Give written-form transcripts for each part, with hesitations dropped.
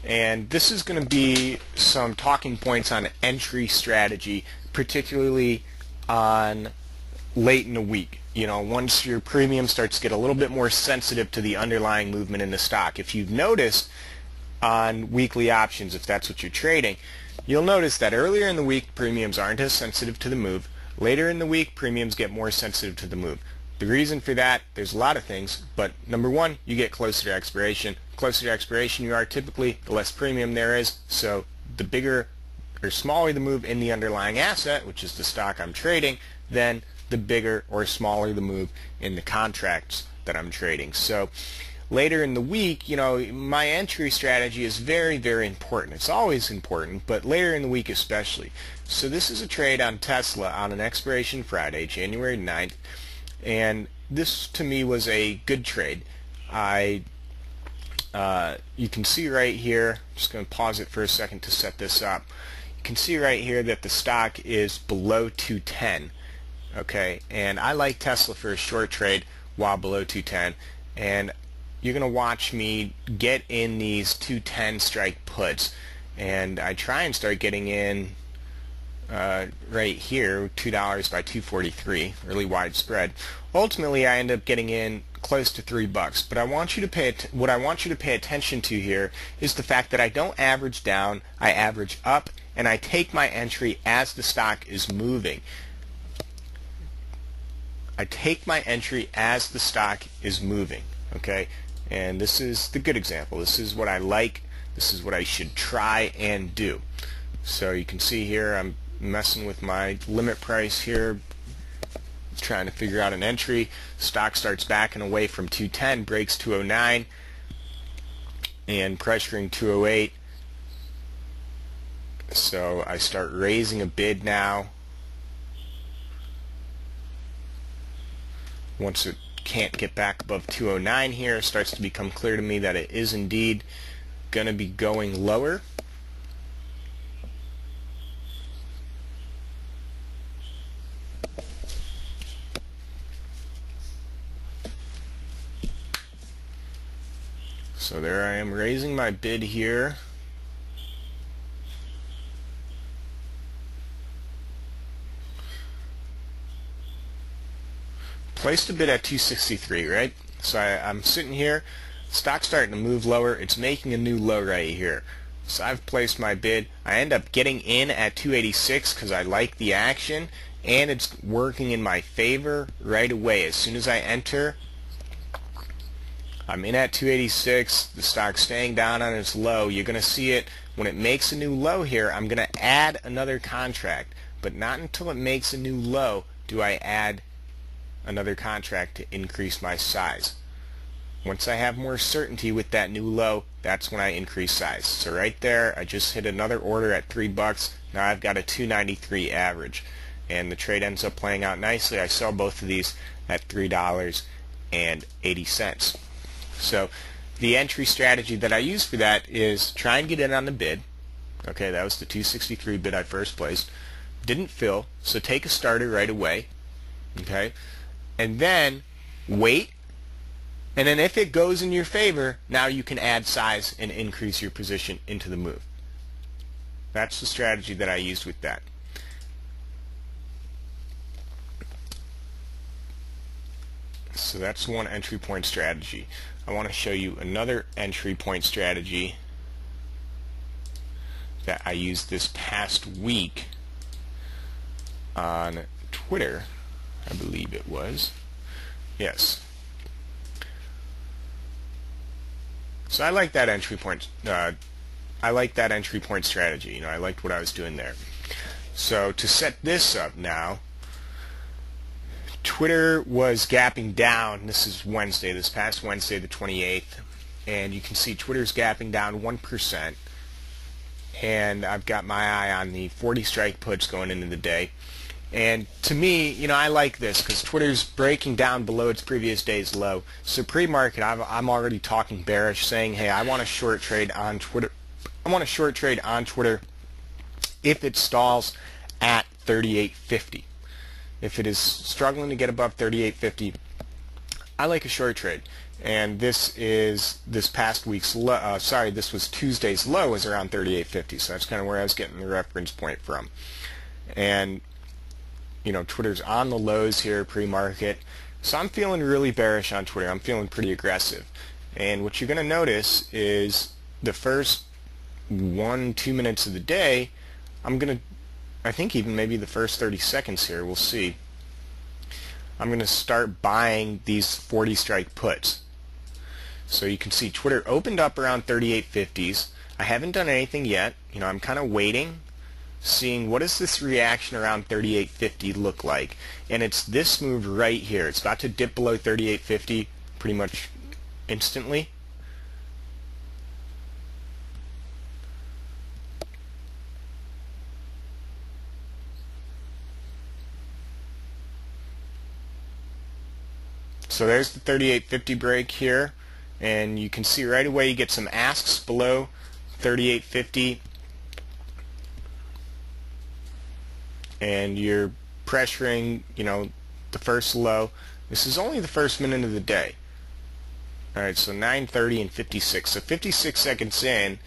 and this is going to be some talking points on entry strategy, particularly on late in the week. You know, once your premium starts to get a little bit more sensitive to the underlying movement in the stock. If you've noticed on weekly options, if that's what you're trading, you'll notice that earlier in the week premiums aren't as sensitive to the move. Later in the week premiums get more sensitive to the move. The reason for that, there's a lot of things, but number one, you get closer to expiration. Closer to expiration you are typically, the less premium there is, so the bigger or smaller the move in the underlying asset, which is the stock I'm trading, then the bigger or smaller the move in the contracts that I'm trading. So later in the week, you know, my entry strategy is very, very important. It's always important, but later in the week especially. So this is a trade on Tesla on an expiration Friday, January 9th, and this to me was a good trade. You can see right here, I'm just going to pause it for a second to set this up. You can see right here that the stock is below 210. Okay, and I like Tesla for a short trade while below 210, and you're going to watch me get in these 210 strike puts, and I try and start getting in right here, $2 by 243, really wide spread. Ultimately I end up getting in close to $3, but I want you to what I want you to pay attention to here is the fact that I don't average down, I average up, and I take my entry as the stock is moving. I take my entry as the stock is moving, okay? And this is the good example. This is what I like. This is what I should try and do. So you can see here I'm messing with my limit price here, trying to figure out an entry. Stock starts backing away from 210, breaks 209, and pressuring 208. So I start raising a bid now. Once it can't get back above 209 here, it starts to become clear to me that it is indeed going to be going lower. So there I am raising my bid here. Placed a bid at 263, right? So I'm sitting here, stock's starting to move lower, it's making a new low right here. So I've placed my bid. I end up getting in at 286 because I like the action, and it's working in my favor right away. As soon as I enter, I'm in at 286, the stock's staying down on its low. You're going to see it when it makes a new low here. I'm going to add another contract, but not until it makes a new low do I add another contract to increase my size. Once I have more certainty with that new low, that's when I increase size. So right there, I just hit another order at $3. Now I've got a 293 average, and the trade ends up playing out nicely. I sell both of these at $3.80. So the entry strategy that I use for that is try and get in on the bid. Okay, that was the 263 bid I first placed. Didn't fill, so take a starter right away. Okay, and then wait, and then if it goes in your favor, now you can add size and increase your position into the move. That's the strategy that I used with that. So that's one entry point strategy. I want to show you another entry point strategy that I used this past week on Twitter, I believe it was. Yes. So I like that entry point. I like that entry point strategy. You know, I liked what I was doing there. So to set this up now, Twitter was gapping down. This is Wednesday, this past Wednesday, the 28th, and you can see Twitter's gapping down 1%. And I've got my eye on the 40 strike puts going into the day. And to me, you know, I like this because Twitter's breaking down below its previous day's low. So pre-market, I'm already talking bearish, saying, hey, I want a short trade on Twitter. I want a short trade on Twitter if it stalls at 38.50. If it is struggling to get above 38.50, I like a short trade. and this is this past week's low. This was Tuesday's low, was around 38.50. So that's kind of where I was getting the reference point from. And Twitter's on the lows here pre-market, so I'm feeling really bearish on Twitter. I'm feeling pretty aggressive. And what you're going to notice is the first 1-2 minutes of the day, I think even maybe the first 30 seconds here, we'll see, I'm going to start buying these 40 strike puts. So you can see Twitter opened up around 38.50s. I haven't done anything yet. I'm kind of waiting, seeing what does this reaction around 38.50 look like. And it's this move right here. It's about to dip below 38.50 pretty much instantly. So there's the 38.50 break here, and you can see right away you get some asks below 38.50, and you're pressuring, the first low. This is only the first minute of the day. Alright, so 9:30 and 56. So 56 seconds in,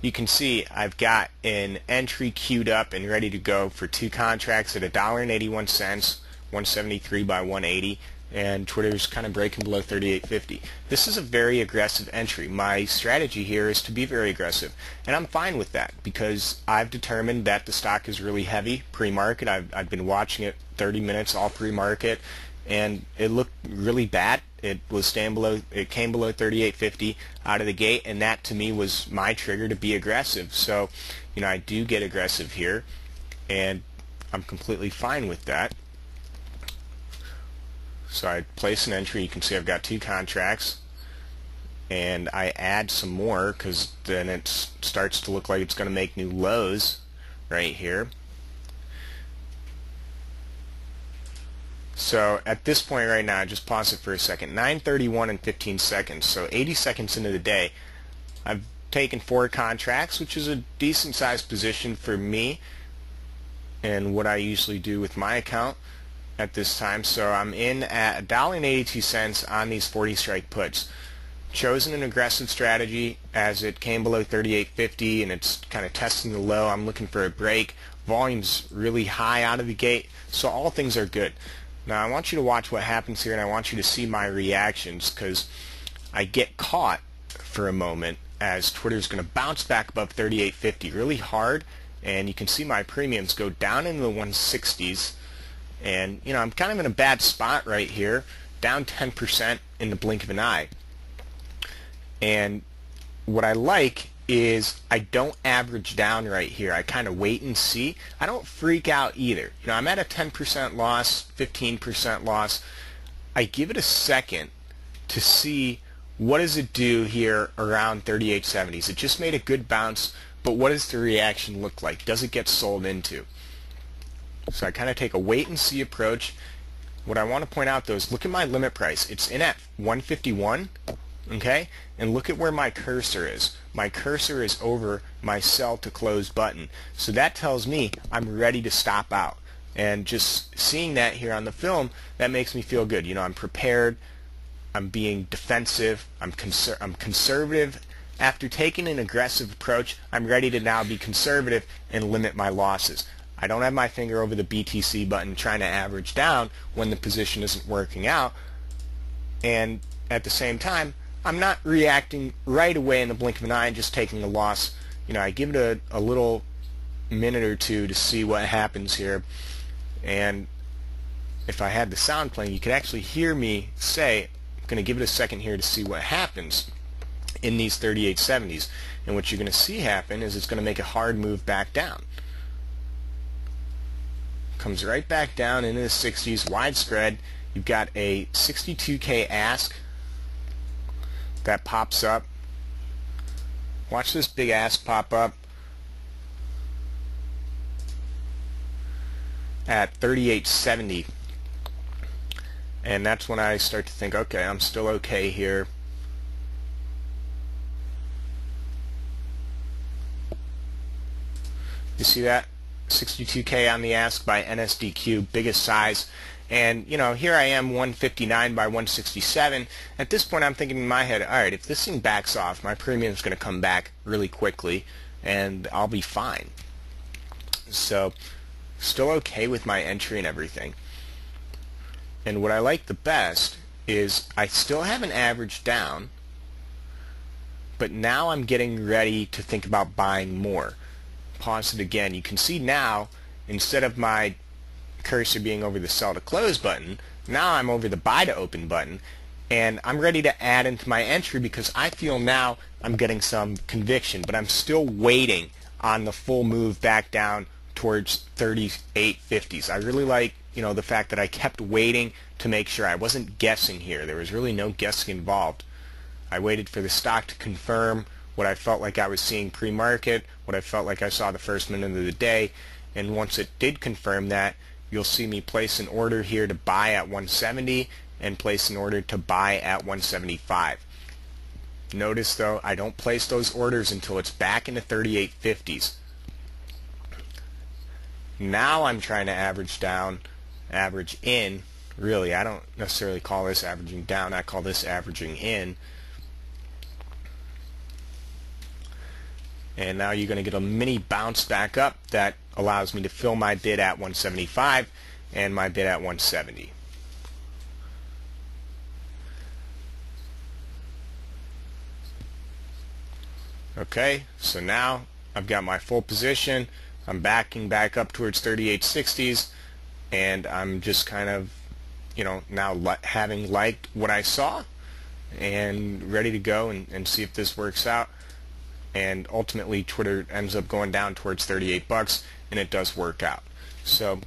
you can see I've got an entry queued up and ready to go for 2 contracts at $1.81, 173 by 180. And Twitter's kind of breaking below 38.50. This is a very aggressive entry. My strategy here is to be very aggressive, and I'm fine with that because I've determined that the stock is really heavy pre-market. I've been watching it 30 minutes all pre-market, and it looked really bad. It came below 38.50 out of the gate, and that to me was my trigger to be aggressive. So, I do get aggressive here, and I'm completely fine with that. So I place an entry. You can see I've got 2 contracts, and I add some more because then it starts to look like it's going to make new lows right here. So at this point right now, just pause it for a second. 9:31 and 15 seconds. So 80 seconds into the day, I've taken 4 contracts, which is a decent sized position for me and what I usually do with my account at this time. So I'm in at $1.82 on these 40 strike puts. Chosen an aggressive strategy as it came below 38.50 and it's kind of testing the low. I'm looking for a break. Volume's really high out of the gate, so all things are good. Now I want you to watch what happens here, and I want you to see my reactions because I get caught for a moment as Twitter's going to bounce back above 38.50 really hard, and you can see my premiums go down into the 160s. And I'm kind of in a bad spot right here, down 10% in the blink of an eye. And what I like is I don't average down right here. I kind of wait and see. I don't freak out either. I'm at a 10% loss, 15% loss. I give it a second to see what does it do here around 38.70s. It just made a good bounce, but what does the reaction look like? Does it get sold into? So I kind of take a wait and see approach. What I want to point out though is look at my limit price. It's in at 151, okay? And look at where my cursor is. My cursor is over my sell to close button. So that tells me I'm ready to stop out. And just seeing that here on the film, that makes me feel good. I'm prepared. I'm being defensive. I'm conservative. After taking an aggressive approach, I'm ready to now be conservative and limit my losses. I don't have my finger over the BTC button trying to average down when the position isn't working out. And at the same time, I'm not reacting right away in the blink of an eye and just taking a loss. I give it a little minute or two to see what happens here. And if I had the sound playing, you could actually hear me say, I'm going to give it a second here to see what happens in these 38.70s. And what you're going to see happen is it's going to make a hard move back down. Comes right back down into the 60s, widespread. You've got a 62K ask that pops up. Watch this big ask pop up at 38.70, and that's when I start to think, okay, I'm still okay here. You see that? 62K on the ask by NSDQ, biggest size, And here I am 159 by 167. At this point I'm thinking in my head, alright, if this thing backs off, my premium's going to come back really quickly and I'll be fine. So still okay with my entry and everything. And what I like the best is I still have an average down, but now I'm getting ready to think about buying more. Pause it again. You can see now, instead of my cursor being over the sell to close button, now I'm over the buy to open button, and I'm ready to add into my entry because I feel now I'm getting some conviction, but I'm still waiting on the full move back down towards 38.50s. I really like the fact that I kept waiting to make sure. I wasn't guessing here. There was really no guessing involved. I waited for the stock to confirm what I felt like I was seeing pre-market, what I felt like I saw the first minute of the day, and once it did confirm that, you'll see me place an order here to buy at 170 and place an order to buy at 175. Notice though, I don't place those orders until it's back into 38.50s. Now I'm trying to average down, average in. Really, I don't necessarily call this averaging down, I call this averaging in. And now you're going to get a mini bounce back up that allows me to fill my bid at 175 and my bid at 170. Okay, so now I've got my full position. I'm backing back up towards 38.60s, and I'm just kind of, now having liked what I saw and ready to go and see if this works out. And ultimately Twitter ends up going down towards 38 bucks, and it does work out. So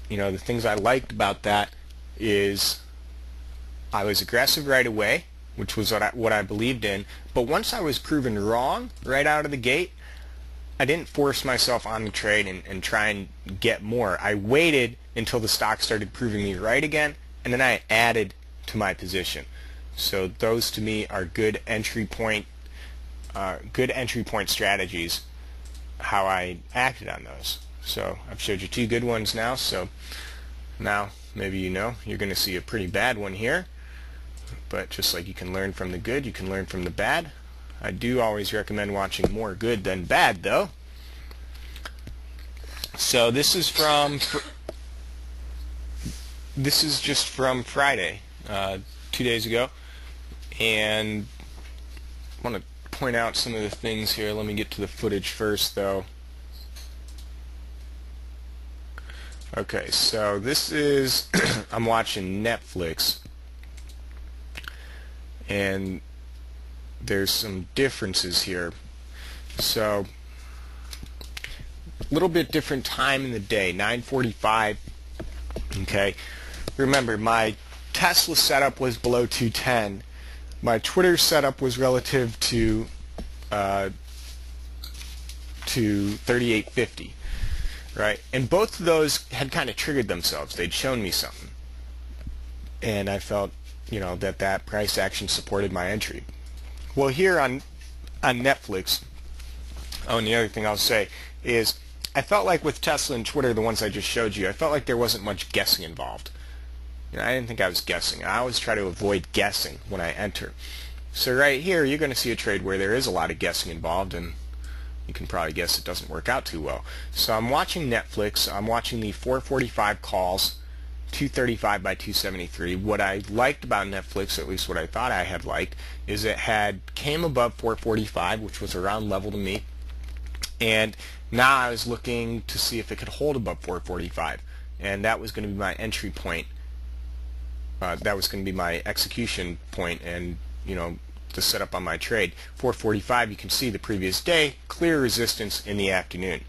the things I liked about that is I was aggressive right away, which was what I believed in, but once I was proven wrong right out of the gate, I didn't force myself on the trade and try and get more. I waited until the stock started proving me right again, and then I added to my position. So those to me are good entry point strategies, how I acted on those. So I've showed you two good ones now, so now maybe you're going to see a pretty bad one here, but just like you can learn from the good, you can learn from the bad. I do always recommend watching more good than bad though. So this is just from Friday, 2 days ago, and I want to point out some of the things here. Let me get to the footage first though. Okay, so this is I'm watching Netflix, and there's some differences here. So a little bit different time in the day, 9:45. Okay, remember my Tesla setup was below 210. My Twitter setup was relative to 38.50, right? And both of those had kind of triggered themselves. They'd shown me something, and I felt, that price action supported my entry. Well, here on Netflix, and the other thing I'll say is, I felt like with Tesla and Twitter, the ones I just showed you, I felt like there wasn't much guessing involved. I didn't think I was guessing. I always try to avoid guessing when I enter. So right here, you're going to see a trade where there is a lot of guessing involved, and you can probably guess it doesn't work out too well. So I'm watching Netflix. I'm watching the 445 calls, 235 by 273. What I liked about Netflix, or at least what I thought I had liked, is it came above 445, which was around level to me, and now I was looking to see if it could hold above 445, and that was going to be my entry point. That was going to be my execution point, and the setup on my trade. 445, you can see the previous day, clear resistance in the afternoon.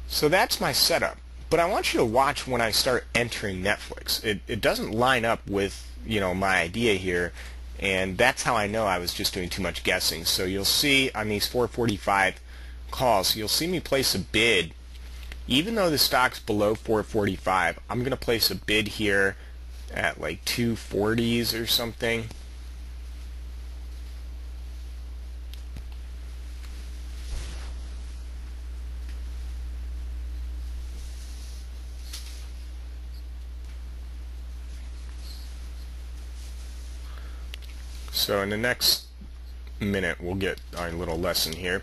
So that's my setup. But I want you to watch when I start entering Netflix. It doesn't line up with my idea here, and that's how I know I was just doing too much guessing. So you'll see on these 445 calls, you'll see me place a bid. Even though the stock's below 445, I'm going to place a bid here at like 240s or something. So in the next minute we'll get our little lesson here.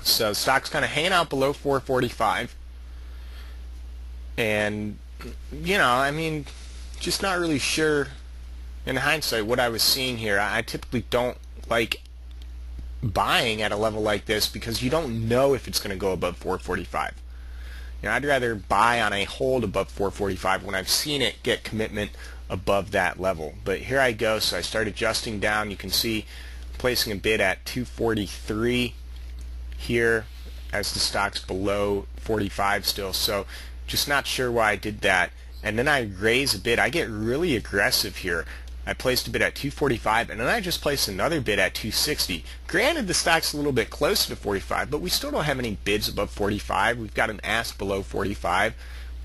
So stock's kind of hanging out below 445, and I mean, just not really sure in hindsight what I was seeing here. I typically don't like buying at a level like this because you don't know if it's going to go above 445. I'd rather buy on a hold above 445 when I've seen it get commitment above that level. But here I go. So I start adjusting down. You can see placing a bid at 243 here as the stock's below 45 still. So just not sure why I did that. And then I raise a bid. I get really aggressive here. I placed a bid at 245, and then I just placed another bid at 260. Granted, the stock's a little bit closer to 45, but we still don't have any bids above 45. We've got an ask below 45.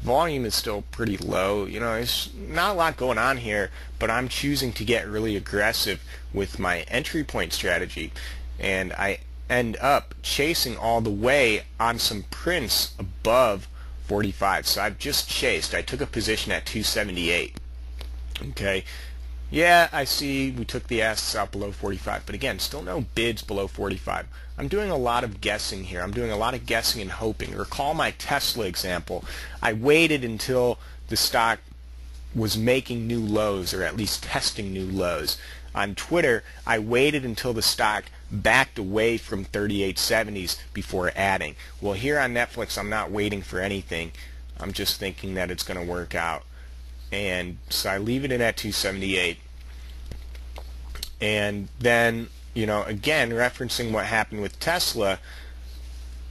Volume is still pretty low. There's not a lot going on here, but I'm choosing to get really aggressive with my entry point strategy, and I end up chasing all the way on some prints above 45. So I've just chased. I took a position at 278. Okay. Yeah, I see we took the asks out below 45, but again, still no bids below 45. I'm doing a lot of guessing here. I'm doing a lot of guessing and hoping. Recall my Tesla example. I waited until the stock was making new lows, or at least testing new lows. On Twitter, I waited until the stock backed away from 3870s before adding. Well, here on Netflix, I'm not waiting for anything. I'm just thinking that it's going to work out. And so I leave it in at 278. And then, again, referencing what happened with Tesla,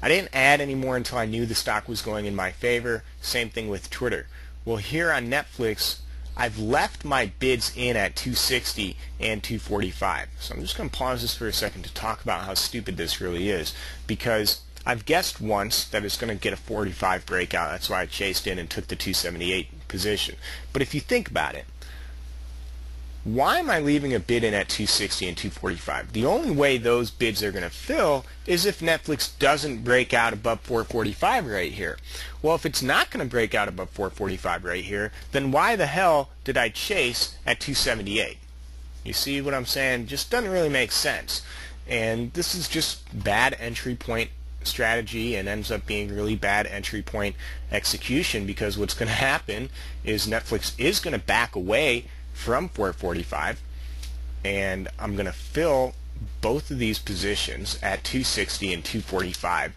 I didn't add anymore until I knew the stock was going in my favor. Same thing with Twitter. Well, here on Netflix, I've left my bids in at 260 and 245. So I'm just going to pause this for a second to talk about how stupid this really is, because I've guessed once that it's going to get a 45 breakout. That's why I chased in and took the 278 position. But if you think about it, why am I leaving a bid in at 260 and 245? The only way those bids are going to fill is if Netflix doesn't break out above 445 right here. Well, if it's not going to break out above 445 right here, then why the hell did I chase at 278? You see what I'm saying? Just doesn't really make sense. And this is just bad entry point strategy, and ends up being really bad entry point execution, because what's going to happen is Netflix is going to back away from 445, and I'm going to fill both of these positions at 260 and 245.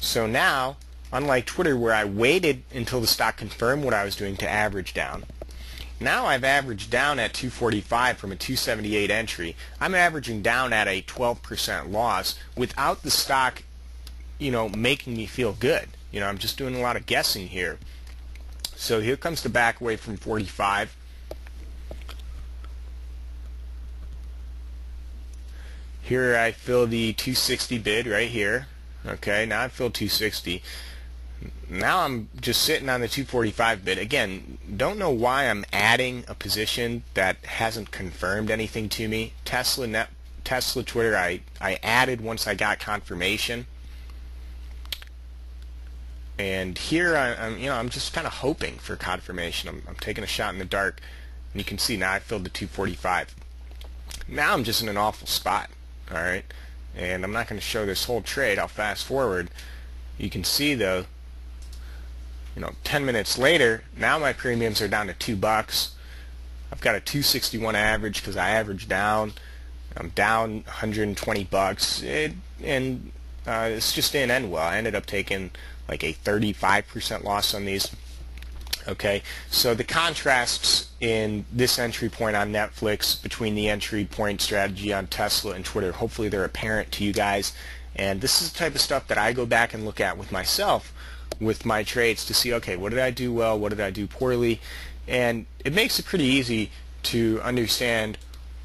So now, unlike Twitter where I waited until the stock confirmed what I was doing to average down, now I've averaged down at 245 from a 278 entry. I'm averaging down at a 12% loss without the stock making me feel good. I'm just doing a lot of guessing here. So here comes the back away from 45. Here I fill the 260 bid right here. Okay, now I fill 260. Now I'm just sitting on the 245 bid. Again, don't know why I'm adding a position that hasn't confirmed anything to me. Tesla, Twitter, I added once I got confirmation. And here I'm just kind of hoping for confirmation. I'm taking a shot in the dark, and you can see now I filled the 245. Now I'm just in an awful spot. All right, and I'm not going to show this whole trade. I'll fast forward. You can see though, 10 minutes later, now my premiums are down to $2. I've got a 261 average because I averaged down. I'm down $120. And this just didn't end well. I ended up taking like a 35% loss on these. Okay, so the contrasts in this entry point on Netflix between the entry point strategy on Tesla and Twitter, hopefully they're apparent to you guys. And this is the type of stuff that I go back and look at with myself with my trades to see, okay, what did I do well, what did I do poorly? And it makes it pretty easy to understand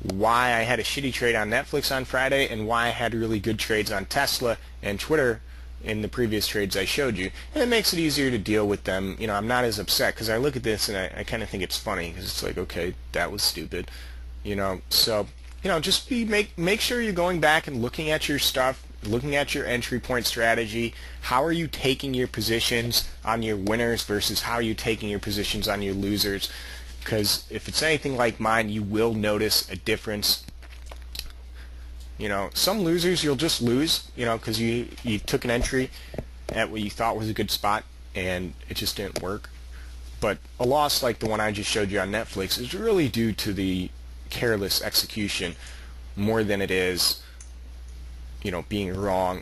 why I had a shitty trade on Netflix on Friday and why I had really good trades on Tesla and Twitter in the previous trades I showed you. And it makes it easier to deal with them. I'm not as upset because I look at this and I kind of think it's funny because it's like, okay, that was stupid. So just make sure you're going back and looking at your stuff, looking at your entry point strategy. How are you taking your positions on your winners versus how are you taking your positions on your losers? Because if it's anything like mine, you will notice a difference You know, some losers you'll just lose, you know, because you took an entry at what you thought was a good spot and it just didn't work. But a loss like the one I just showed you on Netflix is really due to the careless execution more than it is, you know, being wrong